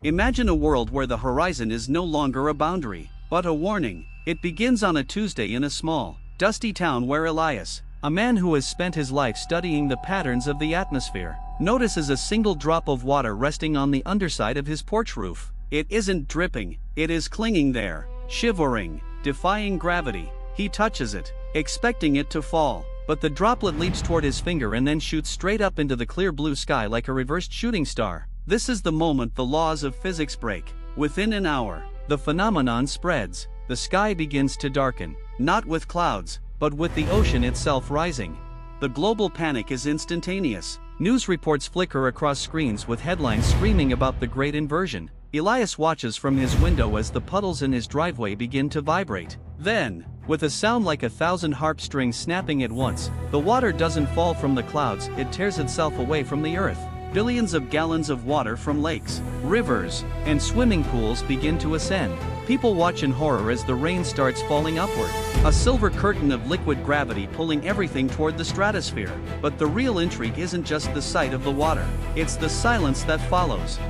Imagine a world where the horizon is no longer a boundary, but a warning. It begins on a Tuesday in a small, dusty town where Elias, a man who has spent his life studying the patterns of the atmosphere, notices a single drop of water resting on the underside of his porch roof. It isn't dripping, it is clinging there, shivering, defying gravity. He touches it, expecting it to fall, but the droplet leaps toward his finger and then shoots straight up into the clear blue sky like a reversed shooting star. This is the moment the laws of physics break. Within an hour, the phenomenon spreads. The sky begins to darken, not with clouds, but with the ocean itself rising. The global panic is instantaneous. News reports flicker across screens with headlines screaming about the great inversion. Elias watches from his window as the puddles in his driveway begin to vibrate. Then, with a sound like 1,000 harp strings snapping at once, the water doesn't fall from the clouds, it tears itself away from the earth. Billions of gallons of water from lakes, rivers, and swimming pools begin to ascend. People watch in horror as the rain starts falling upward, a silver curtain of liquid gravity pulling everything toward the stratosphere. But the real intrigue isn't just the sight of the water, it's the silence that follows.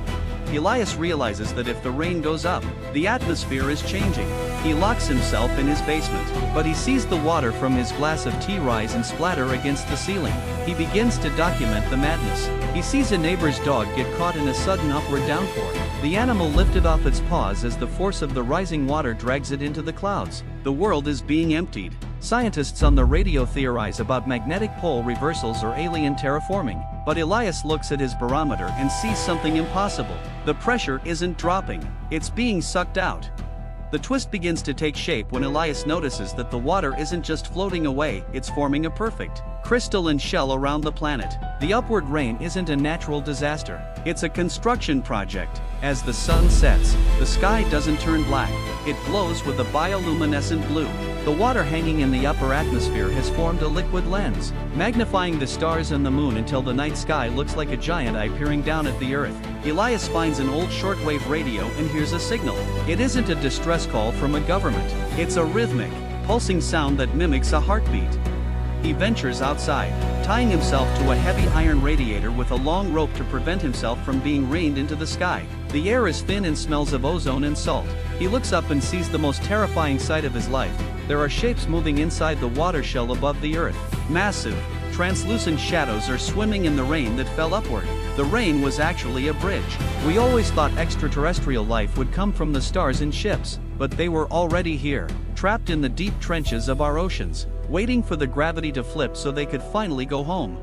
Elias realizes that if the rain goes up, the atmosphere is changing. He locks himself in his basement, but he sees the water from his glass of tea rise and splatter against the ceiling. He begins to document the madness. He sees a neighbor's dog get caught in a sudden upward downpour. The animal lifted off its paws as the force of the rising water drags it into the clouds. The world is being emptied. Scientists on the radio theorize about magnetic pole reversals or alien terraforming, but Elias looks at his barometer and sees something impossible. The pressure isn't dropping, it's being sucked out. The twist begins to take shape when Elias notices that the water isn't just floating away, it's forming a perfect crystalline shell around the planet. The upward rain isn't a natural disaster, it's a construction project. As the sun sets, the sky doesn't turn black, it glows with a bioluminescent blue. The water hanging in the upper atmosphere has formed a liquid lens, magnifying the stars and the moon until the night sky looks like a giant eye peering down at the earth. Elias finds an old shortwave radio and hears a signal. It isn't a distress call from a government, it's a rhythmic, pulsing sound that mimics a heartbeat. He ventures outside, tying himself to a heavy iron radiator with a long rope to prevent himself from being rained into the sky. The air is thin and smells of ozone and salt. He looks up and sees the most terrifying sight of his life. There are shapes moving inside the water shell above the earth. Massive, translucent shadows are swimming in the rain that fell upward. The rain was actually a bridge. We always thought extraterrestrial life would come from the stars in ships, but they were already here, trapped in the deep trenches of our oceans, waiting for the gravity to flip so they could finally go home.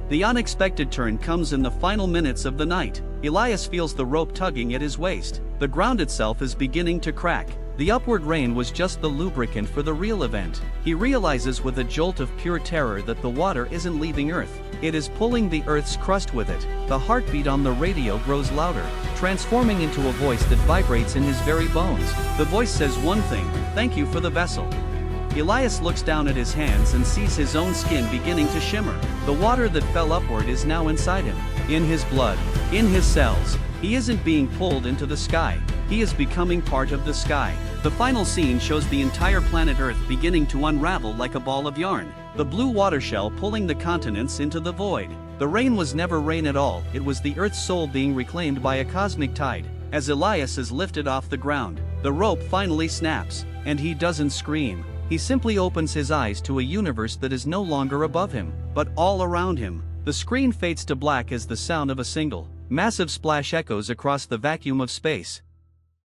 The unexpected turn comes in the final minutes of the night. Elias feels the rope tugging at his waist. The ground itself is beginning to crack. The upward rain was just the lubricant for the real event. He realizes with a jolt of pure terror that the water isn't leaving Earth. It is pulling the Earth's crust with it. The heartbeat on the radio grows louder, transforming into a voice that vibrates in his very bones. The voice says one thing: "Thank you for the vessel." Elias looks down at his hands and sees his own skin beginning to shimmer. The water that fell upward is now inside him, in his blood, in his cells. He isn't being pulled into the sky, he is becoming part of the sky. The final scene shows the entire planet Earth beginning to unravel like a ball of yarn, the blue water shell pulling the continents into the void. The rain was never rain at all, it was the Earth's soul being reclaimed by a cosmic tide. As Elias is lifted off the ground, the rope finally snaps, and he doesn't scream. He simply opens his eyes to a universe that is no longer above him, but all around him. The screen fades to black as the sound of a single, massive splash echoes across the vacuum of space.